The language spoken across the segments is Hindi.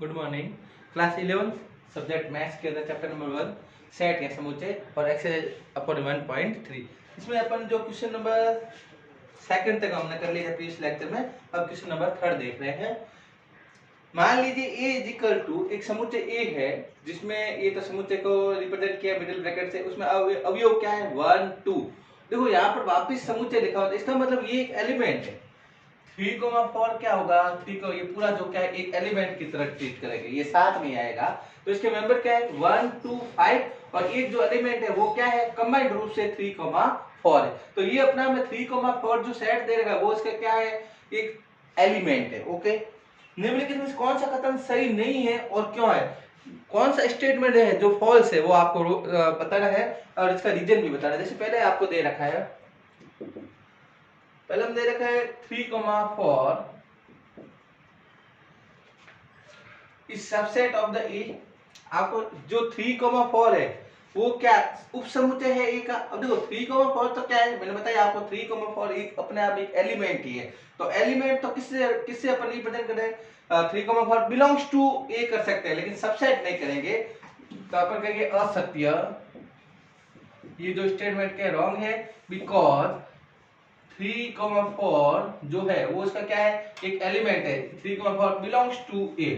Good morning. Class 11 subject maths के अंदर चैप्टर नंबर 1 सेट या समुच्चय और एक्सरसाइज अपन 1.3 इसमें अपन जो क्वेश्चन नंबर सेकंड तक हमने कर लिया था प्रीवियस लेक्चर में। अब क्वेश्चन नंबर थर्ड देख रहे हैं। मान लीजिए a इज इक्वल टू एक समुच्चय a है जिसमें ये तो समुच्चय को रिप्रेजेंट किया मिडिल ब्रैकेट से, उसमें अवयव क्या है 1 2। देखो यहाँ पर वापस समुच्चय लिखा होता है, इसका मतलब ये एक एलिमेंट है। 3,4 क्या होगा, 3 को ये पूरा जो क्या है एक एलिमेंट की तरह ट्रीट करेंगे, ये साथ में आएगा। तो इसके मेंबर क्या है 1 2 5 और एक जो एलिमेंट है वो क्या है कंबाइंड रूप से 3,4 है। तो ये अपना में 3,4 जो सेट दे रहा है वो इसका क्या है एक एलिमेंट है। ओके, निम्नलिखित में कौन सा कथन सही नहीं है और क्यों है, कौन सा स्टेटमेंट है जो फॉल्स है वो आपको बताना है और इसका रीजन भी बताना है। जैसे पहले आपको दे रखा है, पहले हम दे रखा है 3,4 इस सबसेट ऑफ द ए। आपको जो 3,4 है वो क्या उप समुच्चय है ए का। अब देखो 3,4 तो क्या है, मैंने बताया आपको 3,4 एक अपने आप एक एलिमेंट ही है। तो एलिमेंट तो किससे किससे अपन रिप्रेजेंट कर रहे हैं, 3,4 बिलोंग्स टू ए कर सकते हैं लेकिन सबसेट नहीं करेंगे। तो अपन कहेंगे असत्य, ये जो स्टेटमेंट के रॉन्ग है बिकॉज 3,4 जो है वो इसका क्या है एक एलिमेंट है। 3,4 बिलोंग्स टू ए,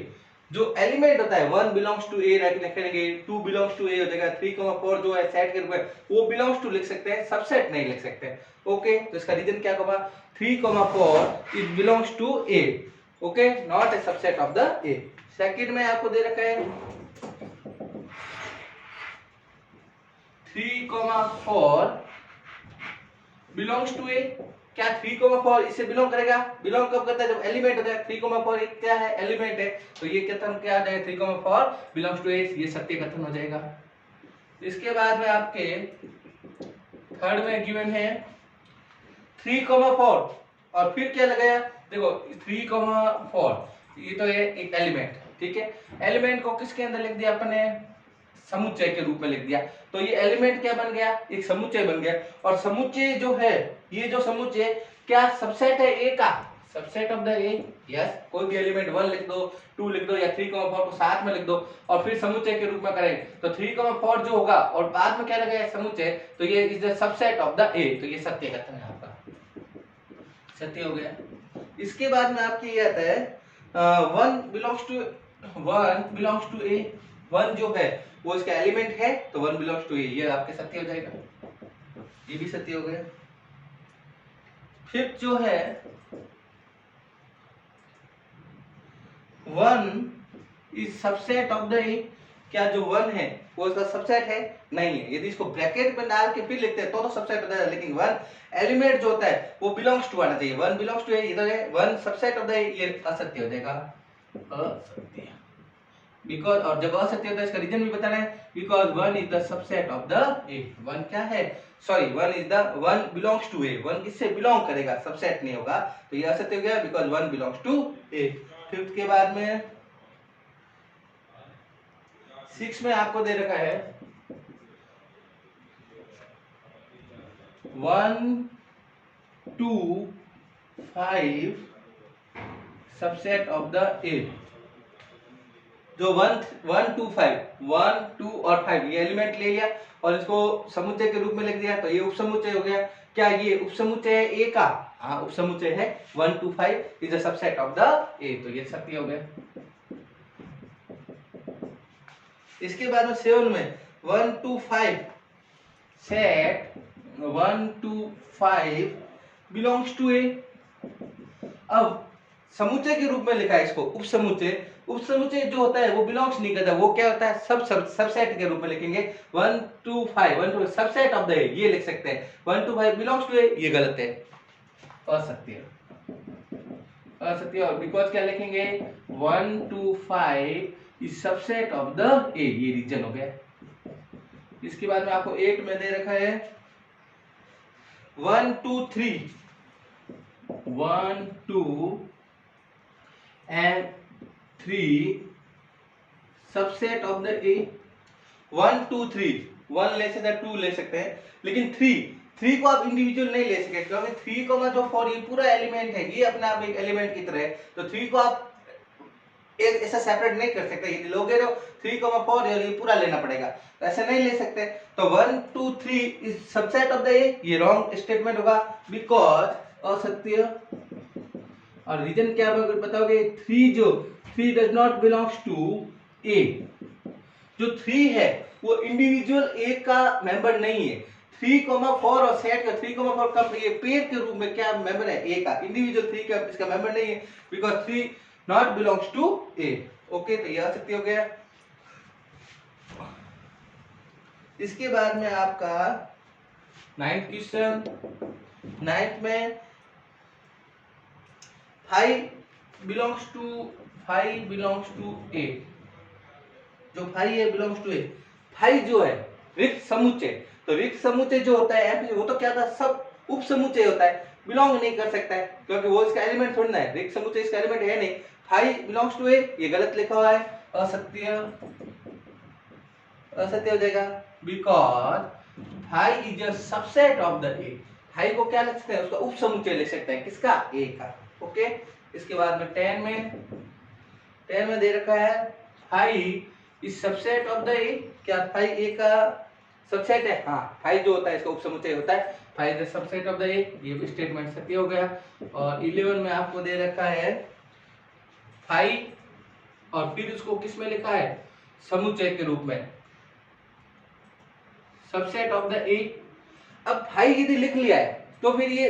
जो एलिमेंट होता है 1 बिलोंग्स टू ए लिखेंगे, 2 बिलोंग्स टू ए हो जाएगा, 3,4 जो है सेट के रूप में वो बिलोंग्स टू लिख सकते हैं, सबसेट नहीं लिख सकते। ओके, तो इसका रीजन क्या होगा 3,4 it belongs to A, okay, not a subset of the A. Second में आपको दे रखा है 3,4 बिलोंग्स टू ए। क्या 3,4 इससे बिलोंग करेगा, बिलोंग कब करता है जब एलिमेंट होता है। 3,4 एक क्या है एलिमेंट है, तो ये कथन क्या आ जाएगा 3,4 बिलोंग्स टू ए, ये सत्य कथन हो जाएगा। इसके बाद में आपके थर्ड में गिवन है 3,4 और फिर क्या लगाया, देखो 3,4 ये तो है एक एलिमेंट, ठीक है। एलिमेंट को किसके अंदर लिख दिया अपने समुच्चय के रूप में लिख दिया, तो ये एलिमेंट क्या बन गया एक समुच्चय बन गया। और समुच्चय जो है ये जो समुच्चय क्या सबसेट है ए का, subset of the A. Yes, कोई भी एलिमेंट 1 लिख दो, 2 लिख दो या 3,4 को साथ में लिख दो और फिर समुच्चय के रूप में करेंगे तो 3,4 जो होगा और बाद में क्या लगेगा समुच्चय, तो ये is the subset of the ए। तो ये सत्य कथन है आपका, सत्य हो गया। इसके बाद में आपके ये आता है 1 बिलोंग्स टू ए, 1 जो है वो इसका एलिमेंट है तो 1 बिलोंग्स टू ए, ये आपके सत्य हो जाएगा, ये भी सत्य हो गया। फिफ्थ जो है 1 इज सबसेट ऑफ द ए, क्या जो 1 है वो इसका सबसेट है नहीं है। यदि इसको ब्रैकेट में डाल के फिर लिखते हैं तो सबसेट होता है, लेकिन 1 एलिमेंट जो होता है वो बिलोंग्स टू आना चाहिए। 1 बिलोंग्स टू ए, ये तो है 1 सबसेट ऑफ द ए, ये असत्य हो जाएगा, असत्य। बिकॉज और जब असत्य होता है इसका रीजन भी बताना है, because 1 is the subset of the ए। 1 क्या है, सॉरी 1 बिलोंग्स टू ए, 1 किससे बिलोंग करेगा, सबसेट नहीं होगा, तो ये असत्य हो गया because 1 belongs to A. Fifth के बाद में 6 में आपको दे रखा है 1 2 5 सबसेट ऑफ द ए। जो 1 2 5 1 2 और 5 ये एलिमेंट ले लिया और इसको समुच्चय के रूप में लिख दिया तो ये उपसमुच्चय हो गया। क्या ये उपसमुच्चय है ए का, हाँ उपसमुच्चय है। 1 2 5 is the subset of the ए, तो ये सत्य हो गया। इसके बाद में 7 में 1 2 5 सेट 1 2 5 बिलोंग्स टू ए। अब समुच्चय के रूप में लिखा है इसको उपसमुच्चय, उपसमुच्चय जो होता है वो बिलोंग्स नहीं करता, वो क्या होता है सबसेट के रूप में लिखेंगे। 1 2 5 1 2 सबसेट ऑफ द ए, ये लिख सकते हैं। 1 2 5 बिलोंग्स टू ए, ये गलत है, असत्य, असत्य। और बिकॉज क्या लिखेंगे 1 2 5 इज सबसेट ऑफ द ए, ये रीजन हो गया। इसके बाद में आपको 8 में दे रखा है 1 2 3 1 2 and 3 सबसेट ऑफ द ए। 1 2 3 1 ले सकते हैं, 2 ले सकते हैं, लेकिन 3 को आप इंडिविजुअल नहीं ले सकते क्योंकि 3 को जो 4 ये पूरा एलिमेंट है, ये अपने आप एक एलिमेंट की तरह है। तो 3 को आप एक ऐसा सेपरेट नहीं कर सकते, यदि लोगे तो 3,4 ये पूरा लेना पड़ेगा, तो ऐसे नहीं ले सकते। तो 1 2 3 इज सबसेट ऑफ द ए, ये रॉन्ग स्टेटमेंट होगा बिकॉज असत्य। और रीजन क्या बताओगे, 3 डज नॉट बिलोंग्स टू ए, जो 3 है वो इंडिविजुअल ए का मेंबर नहीं है। 3,4 और सेट का 3,4 का ये पेयर के रूप में क्या मेंबर है, ए का, इंडिविजुअल 3 का इसका मेंबर नहीं है, because 3 not belongs to A. Okay, तो यह सत्य हो गया। इसके बाद में आपका 9th क्वेश्चन, 9th में 5 बिलोंग्स टू ए, जो 5 है बिलोंग्स टू ए। 5 जो है रिक्त समुच्चय, तो रिक्त समुच्चय जो होता है वो तो क्या था, सब उप समुच्चय होता है, बिलोंग नहीं कर सकता है क्योंकि वो इसका एलिमेंट थोड़ा ना है, रिक्त समुच्चय इसका एलिमेंट है नहीं। 5 बिलोंग्स टू ए, ये गलत लिखा हुआ है, असत्य हो जाएगा, because 5 is a subset of the ए। 5 को क्या लिख सकते हैं, उसका उप समुच्चय लिख सकते हैं, किसका, ए का। ओके, इसके बाद में 10 में दे रखा है 5 इज सबसेट ऑफ द ए, क्या 5 ए का सबसेट है, हाँ 5 जो होता है इसका उप समुच्चय होता है, 5 इज सबसेट ऑफ द ए, ये स्टेटमेंट सत्य हो गया। और 11 में आपको दे रखा है 5 और फिर उसको किस में लिखा है, समुच्चय के रूप में, सबसेट ऑफ द ए। अब 5 यदि लिख लिया है तो फिर ये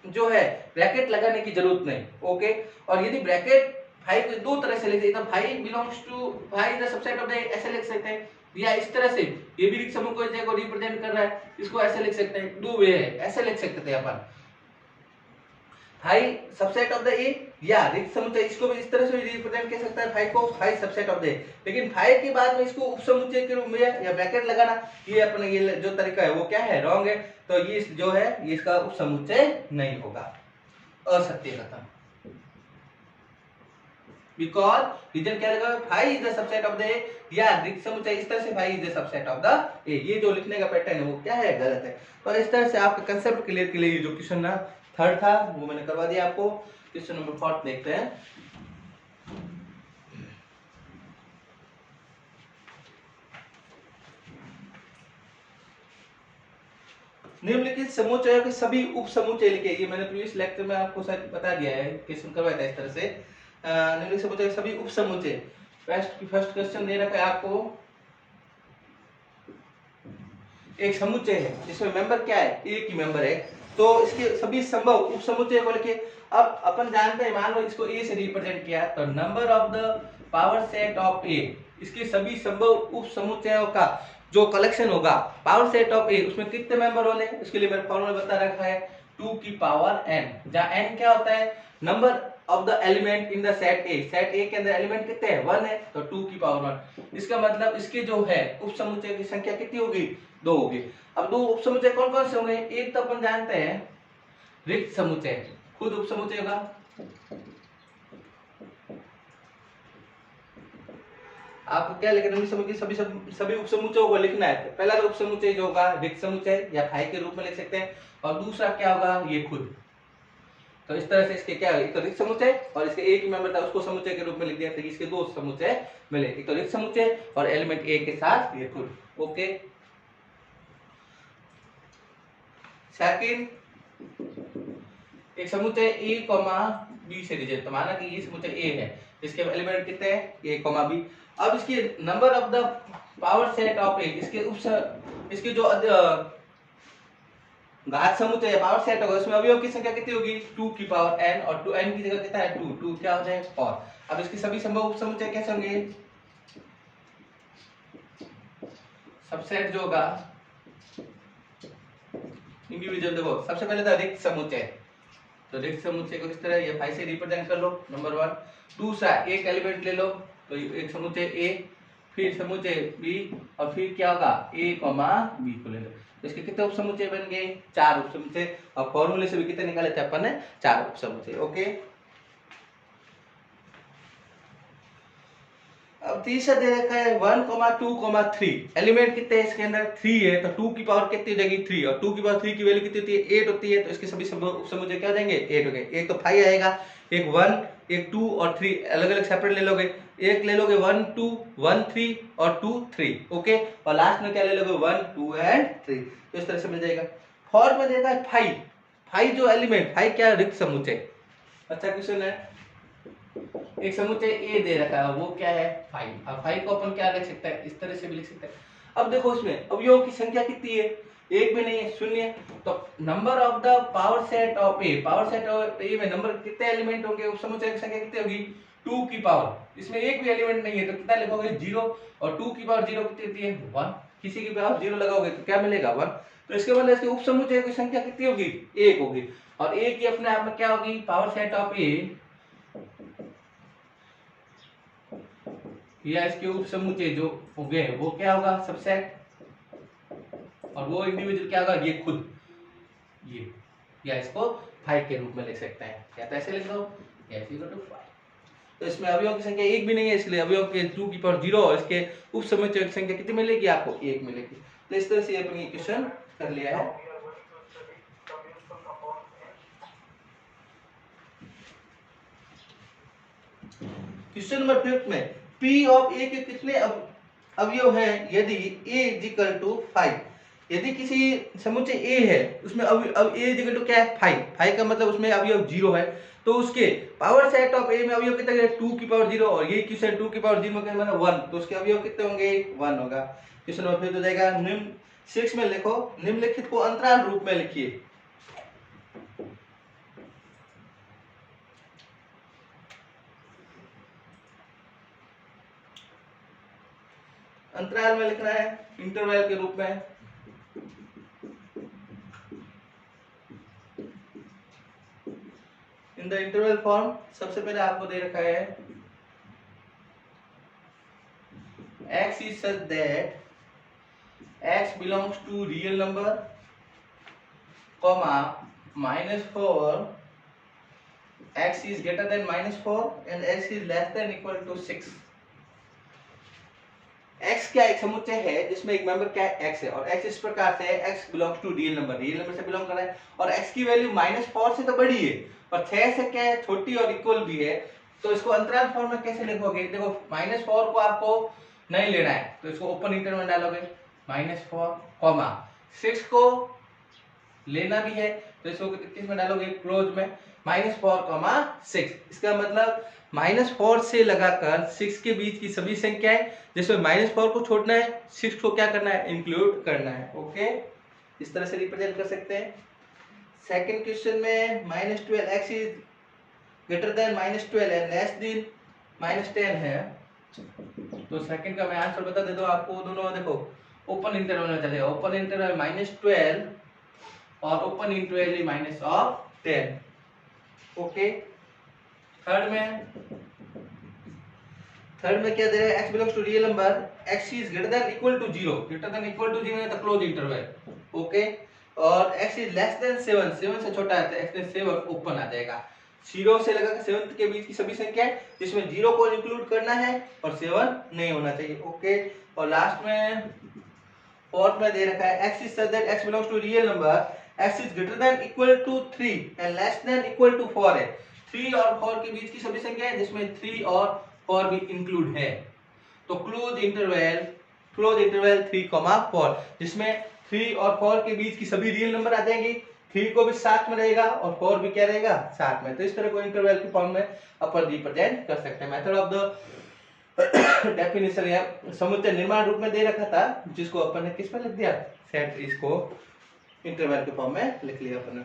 जो है ब्रैकेट लगाने की जरूरत नहीं। ओके, और यदि ब्रैकेट 5 को दो तरह से लिख सकते हैं, 5 belongs to 5 is the subset of the A ऐसे लिख सकते हैं, या इस तरह से, ये भी रिक्त समूह को रिप्रेजेंट कर रहा है, इसको ऐसे लिख सकते हैं, दो वे है, ऐसे लिख सकते थे अपन, 5 सबसेट ऑफ द ए, या रिक्त समुच्चय इसको भी इस तरह से रिप्रेजेंट कर सकता है 5 को, 5 सबसेट ऑफ द ए। लेकिन 5 के बाद में इसको उप समुच्चय के रूप में या ब्रैकेट लगाना, ये अपने ये जो तरीका है वो क्या है, रॉन्ग है। तो ये जो है ये इसका उप समुच्चय नहीं होगा, असत्य खत्म। बिकॉज रीजन क्या लगा, 5 is the subset of the ए, या रिक्त समुच्चय इस तरह से 5 is the subset of the ए, ये जो लिखने का पैटर्न है वो क्या है, गलत है। तो इस तरह से आपका कंसेप्ट क्लियर के लिए ये जो क्वेश्चन ना 3rd था वो मैंने करवा दिया आपको। क्वेश्चन नंबर 4 देखते हैं। निम्नलिखित समुच्चयों के सभी उप समुच्चय लिखे, ये मैंने प्रीवियस लेक्चर में आपको शायद बता दिया है, क्वेश्चन करवाया था इस तरह से। निम्नलिखित समुच्चय के सभी उप समुच्चय, फर्स्ट क्वेश्चन दे रखा है आपको, एक समुच्चय है जिसमें मेंबर क्या है, एक ही मेंबर है, तो इसके सभी संभव उप समुच्चय को लिखिए। अब अपन जानते हैं, मान लो इसको ए से रिप्रेजेंट किया, तो number of the power set of A, इसके सभी संभव उप समुच्चयों का जो कलेक्शन होगा पावर सेट ऑफ ए, उसमें कितने मेंबर होने, इसके लिए मैंने फॉर्मूला बता रखा है 2 की पावर n, जहाँ n क्या होता है, number of the element in the set A, set ए के अंदर एलिमेंट कितने हैं, 1 है, तो 2 की पावर 1। इसका मतलब इसके जो है उप समुच्चय की संख्या कितनी होगी, 2 होगी। अब 2 उप समुच्चय कौन कौन से होंगे, एक तो अपन जानते हैं रिक्त समुच्चय, खुद उप समुच्चय होगा, आपको क्या लिखना है, सभी उप समुच्चयों को लिखना है। पहला उप समुच्चय जो होगा रिक्त समुच्चय या 5 के रूप में लिख सकते हैं, और दूसरा क्या होगा, ये खुद। तो इस तरह से इसके क्या है, एक तो रिक्त समुच्चय और इसके एक ही मेंबर था उसको समुच्चय के रूप में लिख दिया, तो इसके 2 समुच्चय मिले, एक तो रिक्त समुच्चय और एलिमेंट ए के साथ ये खुद। ओके, सेकंड, एक समुच्चय a, b से रिजल्ट, तो माना कि ये समुच्चय a है, इसके एलिमेंट कितने हैं, a, b। अब इसके number of the power set of a, इसके जो घात समुच्चय है पावर सेट होगा, उसमें अवयव की संख्या कितनी होगी, 2 की पावर n, और 2n की जगह कितना है 2 क्या हो जाए 4। अब इसके सभी संभव उप समुच्चय कैसे होंगे, सबसेट जो होगा इंडिविजुअल, देखो सबसे पहले था रिक्त समुच्चय, तो रिक्त समुच्चय को इस तरह ये 5 से रिप्रेजेंट कर लो, नंबर 1। दूसरा एक एलिमेंट ले लो, तो एक समुच्चय a, फिर समुच्चय b, और फिर क्या होगा a, b को ले लो, तो इसके कितने उप समुच्चय बन गए, 4 उप समुच्चय, और फॉर्मूले से भी कितने निकाले थे अपन ने, 4 उप समुच्चय। ओके, अब तीसरा दे रखा है 1, 2, 3, एलिमेंट कितने हैं इसके अंदर, 3 है, तो 2 की पावर कितनी हो जाएगी 3, और 2 की पावर 3 की वैल्यू कितनी होती है 8 होती है, तो इसके सभी उप समुच्चय क्या हो जाएंगे 8 हो गए। एक तो 5 आएगा, एक 1, एक 2 और 3 अलग अलग सेपरेट ले लोगे, एक ले लोगे 1 2 1 3 और 2 3, ओके, और लास्ट में क्या ले लोगे 1 2 एंड 3, तो इस तरह से मिल जाएगा। फॉर में देखा है फाइव, फाइव जो एलिमेंट, फाइव क्या रिक्त समुच्चय। अच्छा क्वेश्चन है, एक समुच्चय ए दे रखा है, वो क्या है 5। अब 5 को अपन क्या लिख सकते हैं, इस तरह से भी लिख सकते हैं। अब देखो इसमें अवयवों की संख्या कितनी है, एक भी नहीं है, शून्य। तो number of the power set of A, power set of A में नंबर कितने एलिमेंट होंगे, उस समुच्चय की संख्या कितनी होगी 2 की पावर, इसमें एक भी एलिमेंट नहीं है तो कितना लिखोगे 0, और 2 की पावर 0 कितनी होती है 1, किसी की पावर 0 लगाओगे तो क्या मिलेगा 1। तो इसके मतलब इसके उप समुच्चय की संख्या कितनी होगी 1 होगी, और ए की अपने आप में क्या होगी पावर सेट ऑफ ए, या इसके उप समुच्चय जो हो गए वो क्या होगा सबसेट, और वो इंडिविजुअल क्या होगा ये खुद, ये, या इसको 5 के रूप में लिख सकते हैं, या तो ऐसे लिख दो या f = 5। तो इसमें अवयवों की संख्या एक भी नहीं है, इसलिए अवयव के 2 की पावर 0 और इसके उप समुच्चय की संख्या कितनी मिलेगी आपको 1 मिलेगी। तो इस तरह से अपन ये क्वेश्चन कर लिया है। क्वेश्चन नंबर 5 में P ऑफ A के कितने अवयव हैं यदि A = 5, यदि किसी समुच्चय A है उसमें अब A = क्या है 5, 5 का मतलब उसमें अवयव 0 है, तो उसके पावर सेट ऑफ A में अवयव कितने हैं 2 की पावर 0, और ये क्वेश्चन 2 की पावर 0 का मतलब 1, तो उसके अवयव कितने होंगे 1 होगा। क्वेश्चन नंबर 5 हो जाएगा निम्न 6 में लिखो, निम्नलिखित को अंतराल रूप में लिखिए। अंतराल में लिखना है इंटरवल के रूप में। इन द इंटरवल फॉर्म सबसे पहले आपको दे रखा है x is such that x belongs to real number, comma -4, x is greater than -4 and x is less than equal to 6। x क्या एक समुच्चय है जिसमें एक मेंबर क्या है x है, और x इस प्रकार से है x belongs to real number, real number से बिलोंग कर रहा है, और x की वैल्यू -4 से तो बड़ी है और 6 से क्या है छोटी और इक्वल भी है, तो इसको अंतराल फॉर्म में कैसे लिखोगे, देखो -4 को आपको नहीं लेना है तो इसको ओपन इंटरवल में डालोगे -4, कॉमा 6 को लेना भी है तो इसको किस में डालोगे क्लोज में -4, 6। इसका मतलब -4 से लगाकर 6 के बीच की सभी संख्याएं जिसमें -4 को छोड़ना है 6 को क्या करना है इंक्लूड करना है, ओके, इस तरह से रिप्रेजेंट कर सकते हैं। सेकंड क्वेश्चन में -12 x is greater then -12 and less then -10 है, तो सेकंड का मैं आंसर बता देता हूं आपको, दोनों देखो ओपन इंटरवल में चलेगा, ओपन इंटरवल -12 और ओपन इंटरवल -10, ओके। थर्ड में क्या दे रहा है x belongs to real number, x is greater than equal to 0, greater than equal to 0 है तो क्लोज इंटरवल, ओके, और x इज लेस देन 7, 7 से छोटा है तो x में 7 ओपन आ जाएगा। 0 से लेकर 7 के बीच की सभी संख्याएं जिसमें 0 को इंक्लूड करना है और 7 नहीं होना चाहिए, ओके। और लास्ट में फोर्थ में दे रखा है x is such that x belongs to real number, x is greater than equal to 3 and less than equal to 4 है, 3 और 4 के बीच की सभी संख्याएं जिसमें 3 और 4 भी इंक्लूड है, तो क्लोज इंटरवल 3, 4 जिसमें 3 और 4 के बीच की सभी रियल नंबर आ जाएंगे, 3 को भी साथ में रहेगा और 4 भी क्या रहेगा साथ में, तो इस तरह को इंटरवल के फॉर्म में अपन रिप्रेजेंट कर सकते हैं। मेथड ऑफ द डेफिनेशन या समुच्चय निर्माण रूप में दे रखा था जिसको अपन ने किस में लिख दिया सेट, इसको इंटरवल के फॉर्म में लिख लिया अपन ने।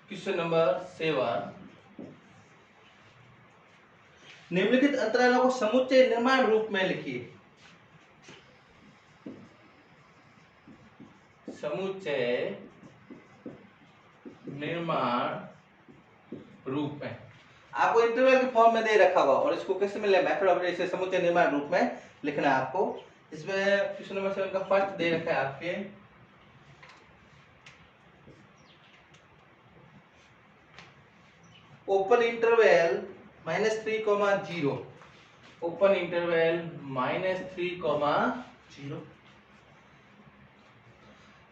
क्वेश्चन नंबर 7, निम्नलिखित अंतरालों को समुच्चय निर्माण रूप में लिखिए। समुच्चय निर्माण रूप में आपको इंटरवल के फॉर्म में दे रखा होगा और इसको कैसे मिले मेथड ऑफ इसे समुच्चय निर्माण रूप में लिखना है आपको। इसमें क्वेश्चन नंबर 7 का फर्स्ट दे रखा है आपके ओपन इंटरवल -3, 0, ओपन इंटरवल -3, 0,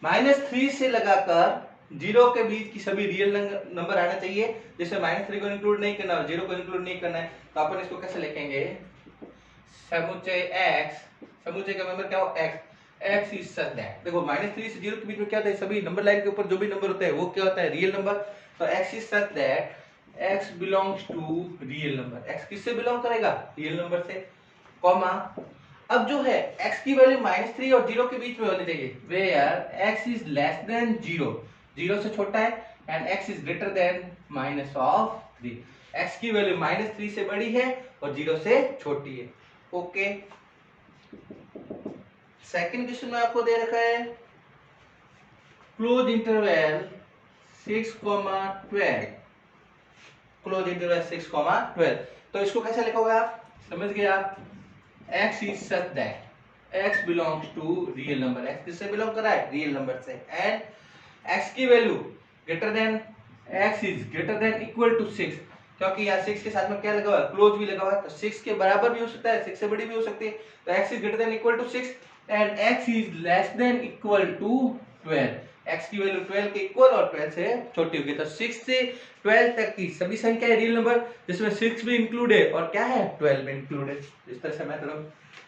-3 से लगाकर जीरो के बीच की सभी रियल नंबर आना चाहिए, जिसमें -3 को इंक्लूड नहीं करना और 0 को इंक्लूड नहीं करना है। तो अपन इसको कैसे लिखेंगे, समुच्चय x, समुच्चय का मेंबर क्या हो x, x is such that, देखो -3 से 0 के बीच में क्या होता है, सभी नंबर लाइन के ऊपर जो भी नंबर होता है वो क्या होता है, रियल नंबर। तो x is such that x belongs to real number, x किससे बिलोंग करेगा, रियल नंबर से, कॉमा अब जो है x की वैल्यू -3 और 0 के बीच में होनी चाहिए, where x is less than 0, 0 से छोटा है, and x is greater than -3, x की वैल्यू -3 से बड़ी है और 0 से छोटी है। ओके, सेकंड क्वेश्चन में आपको दे रखा है क्लोज इंटरवल 6,12, क्लोज इंटरवल 6,12, तो इसको कैसे लिखोगे आप, समझ गए आप, x is such that x belongs to real number, x किससे बिलोंग कर रहा है, रियल नंबर से, एंड x की value greater than, x is greater than equal to 6, क्योंकि यहाँ 6 के साथ में क्या लगा हुआ है, क्लोज भी लगा हुआ है, तो 6 के बराबर भी हो सकता है, 6 से बड़ी भी हो सकती है, तो x is greater than equal to 6 and x is less than equal to 12, x की वैल्यू 12 के इक्वल और 12 से छोटी होगी, तो 6 से 12 तक की सभी संख्या है रियल नंबर, जिसमें 6 भी इंक्लूड है और क्या है 12 भी इंक्लूड है। इस तरह से मैं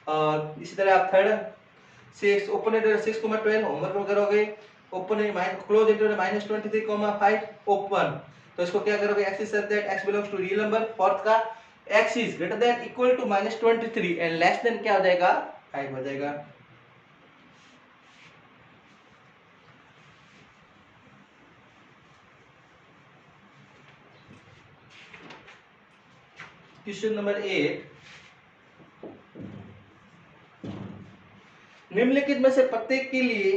और इसी तरह आप थर्ड 6 ओपन इंटरवल 6,12 होमवर्क में करोगे, ओपन क्लोज इंटरवल -23,5 ओपन, तो इसको क्या करोगे, x is such that x belongs to real number, fourth का x is greater than equal to -23 and less than क्या हो जाएगा 5 हो जाएगा। क्वेश्चन नंबर 8, निम्नलिखित में से प्रत्येक के लिए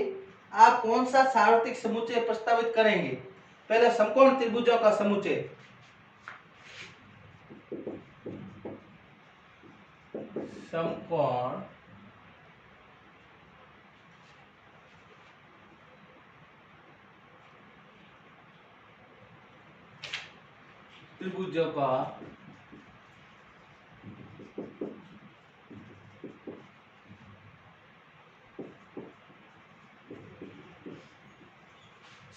आप कौन सा सार्वत्रिक समुच्चय प्रस्तावित करेंगे, पहला समकोण त्रिभुजों का समुच्चय, समकोण त्रिभुजों का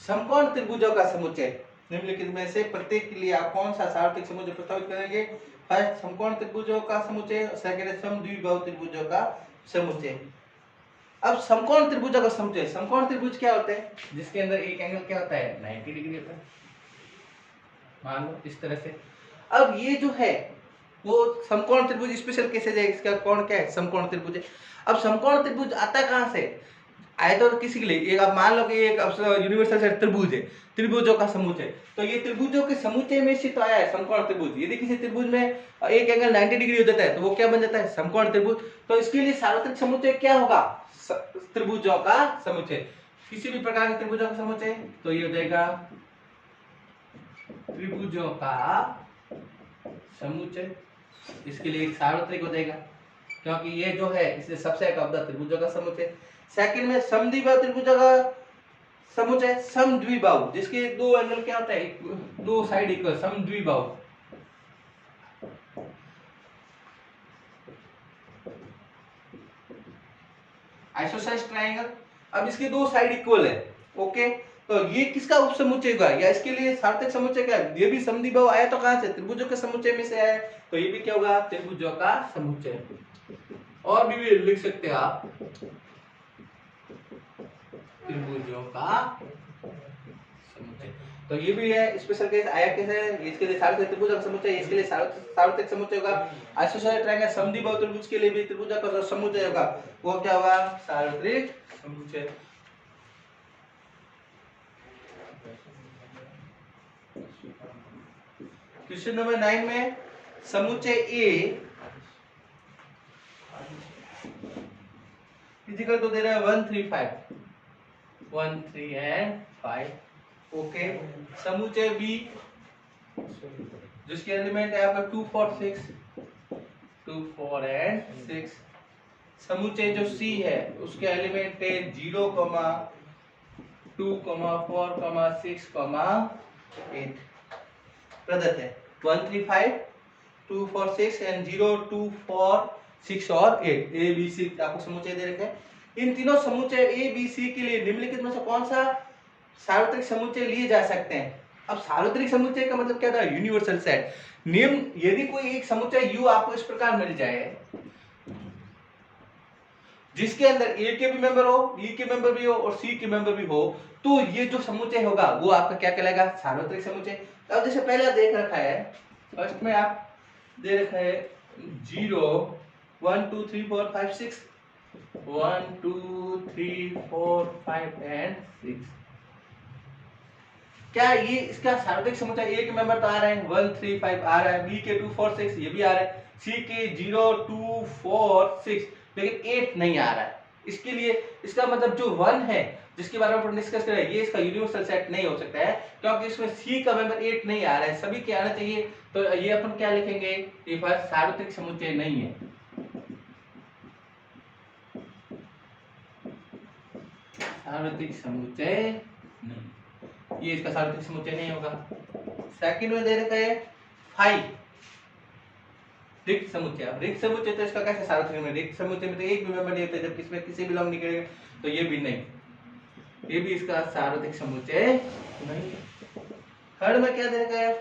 समकोण त्रिभुजों का समुच्चय, निम्नलिखित में से प्रत्येक के लिए आप कौन सा सार्वत्रिक समुच्चय प्रस्तावित करेंगे, फर्स्ट समकोण त्रिभुजों का समुच्चय, सेकंड समद्विबाहु त्रिभुजों का समुच्चय। अब समकोण त्रिभुजों का समुच्चय, समकोण त्रिभुज क्या होते हैं, जिसके अंदर एक एंगल क्या होता है 90 डिग्री होता है, मान लो इस तरह से। अब ये जो है वो समकोण त्रिभुज स्पेशल केसेज है, इसका कौन क्या है, समकोण त्रिभुज है। अब समकोण त्रिभुज आता कहां से, आए तो किसी के लिए, एक आप मान लो कि एक यूनिवर्सल सेट त्रिभुज है, त्रिभुजों का समुच्चय, तो ये त्रिभुजों के समुच्चय में से तो आया है समकोण त्रिभुज। यदि किसी त्रिभुज में एक एंगल 90 डिग्री हो जाता है तो वो क्या बन जाता है, समकोण त्रिभुज। तो इसके लिए सार्वत्रिक समुच्चय क्या होगा, त्रिभुजों का समुच्चय, किसी भी प्रकार के त्रिभुजों का समुच्चय, तो ये हो जाएगा त्रिभुजों का समुच्चय, इसके लिए सार्वत्रिक हो जाएगा, क्योंकि ये जो है इसलिए सबसेट ऑफ द त्रिभुजों का समुच्चय। सेकंड में समद्विबाहु त्रिभुजों का समुच्चय, समद्विबाहु जिसके दो एंगल क्या होता है, दो साइड इक्वल, समद्विबाहु। आइसोसेलेस ट्रायंगल, अब इसके दो साइड इक्वल है, ओके, तो ये किसका उपसमुच्चय होगा, या इसके लिए सार्वत्रिक समुच्चय क्या है, ये भी समद्विबाहु आया तो कहां से, त्रिभुजों के समुच्चय में से आया, तो ये भी क्या होगा, त्रिभुजों का समुच्चय। और भी लिख सकते हैं आप, त्रिभुजों का समुच्चय, तो ये भी है स्पेशल केस, आया कैसे है, इसके लिए सार्वत्रिक त्रिभुज का समुच्चय, इसके लिए सार्वत्रिक समुच्चय होगा। आइसोसेलेस ट्रायंगल समद्विबाहु त्रिभुज के लिए भी त्रिभुजों का समुच्चय होगा, वो क्या होगा, सार्वत्रिक समुच्चय। क्वेश्चन नंबर 9 में समुच्चय ए इक्वल टू दे रहा है 1 3 5, 1 3 एंड 5, ओके। समुच्चय बी जिसके एलिमेंट है आपका 2 4 6, 2 4 एंड 6। समुच्चय जो सी है उसके एलिमेंट है 0, 2, 4, 6, 8 प्रदत्त है, 1 3 5, 2 4 6 एंड 0 2 4 6 और 8, ए बी सी आपको समुच्चय दे रखे हैं। इन तीनों समुच्चय ए बी सी के लिए निम्नलिखित में से कौन सा सार्वत्रिक समुच्चय लिए जा सकते हैं। अब सार्वत्रिक समुच्चय का मतलब क्या था? Universal set. नियम, यदि कोई एक समुच्चय U आपको इस प्रकार मिल जाए जिसके अंदर A के भी मेंबर हो, E के मेंबर भी हो और C के मेंबर भी हो, तो ये जो समुच्चय होगा वो आपका क्या कहलाएगा? सार्वत्रिक समुच्चय। अब जैसे पहले देख रखा है, फर्स्ट में आप दे रखा है 0 1 2 3 4 5 6 1 2 3 4 5 एंड 6। क्या ये इसका सार्वत्रिक समुच्चय? A के मेंबर तो आ रहे हैं 1 3 5 आ रहा है, B के 2 4 6 ये भी आ रहा है, C के 0 2 4 6 लेकिन 8 नहीं आ रहा है। इसके लिए इसका मतलब जो 1 है जिसके बारे में अपन डिस्कस कर रहे हैं, ये इसका यूनिवर्सल सेट नहीं हो सकता है क्योंकि इसमें C का मेंबर 8 नहीं आ रहा है, सभी के आना चाहिए। तो ये अपन क्या लिखेंगे? ये फर्स्ट सार्वत्रिक समुच्चय नहीं है। सार्वत्रिक समुच्चय नहीं, ये इसका सार्वत्रिक समुच्चय नहीं होगा। सेकंड में दे रखा है 5 रिक्त समुच्चय। रिक्त समुच्चय तो इसका कैसे सार्वत्रिक में? रिक्त समुच्चय में तो एक भी मेंबर नहीं होता, जबकि इसमें किसी बिलोंग नहीं करेगा, तो ये भी नहीं, ये भी इसका सार्वत्रिक समुच्चय नहीं। थर्ड में क्या दे रखा है?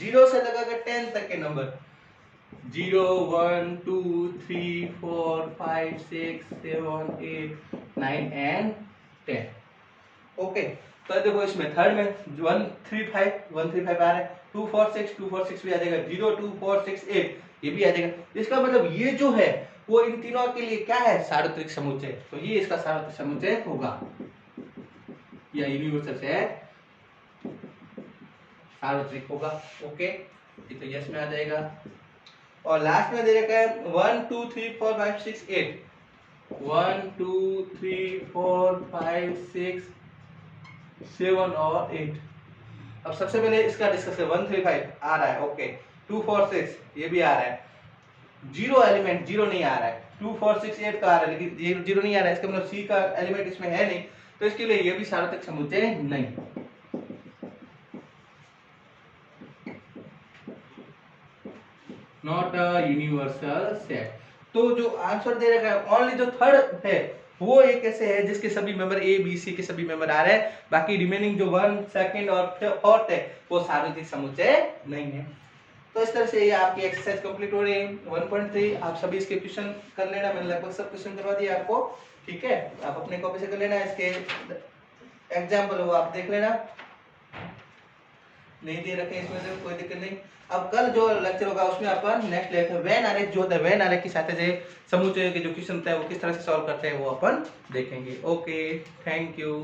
0 से लगाकर 10 तक के नंबर 0 1 2 3 4 5 6 7 8 9 एंड 10। ओके, तो देखो इसमें थर्ड में 1 3 5 आ रहा है, 2 4 6 भी आ जाएगा, 0 2 4 6 8 ये भी आ जाएगा। इसका मतलब ये जो है वो इन तीनों के लिए क्या है? सार्वत्रिक समुच्चय। तो ये इसका सार्वत्रिक समुच्चय होगा या यूनिवर्सल सेट सार्वत्रिक होगा। ओके, ये तो यस में आ जाएगा। और लास्ट में दे रखा है 1 2 3 4 5 6 8 1 2 3 4 5 6 7 और 8। अब सबसे पहले इसका डिस्कस है। 1 3 5 आ रहा है, ओके, 2 4 6 ये भी आ रहा है, 0 एलिमेंट 0 नहीं आ रहा है, 2 4 6 8 का आ रहा है लेकिन ये 0 नहीं आ रहा है, इसका मतलब C का एलिमेंट इसमें है नहीं, तो इसके लिए ये भी सार्वत्रिक समुच्चय नहीं। Not a universal set. तो जो आंसर दे रखा है ओनली जो थर्ड है वो एक ऐसे है जिसके सभी मेंबर A B C के सभी मेंबर आ रहे हैं, बाकी रिमेनिंग जो 1 सेकंड और फोर्थ है वो सार्वत्रिक समुच्चय नहीं है। तो इस तरह से ये आपकी एक्सरसाइज कंप्लीट हो रही है 1.3। आप सभी इसके क्वेश्चन कर लेना, मैंने लगभग सब क्वेश्चन करवा दिए आपको, ठीक है। आप अपने कॉपी से कर लेना, इसके एग्जाम्पल वो आप देख लेना, नहीं दे रखे इसमें से कोई दिक्कत नहीं। अब कल जो लेक्चर होगा उसमें अपन नेक्स्ट लेक्चर वेन आरेख जो होता है, वेन आरेख की सहायता से समुच्चय के जो क्वेश्चन होता है वो किस तरह से सॉल्व करते हैं वो अपन देखेंगे। Okay, thank you.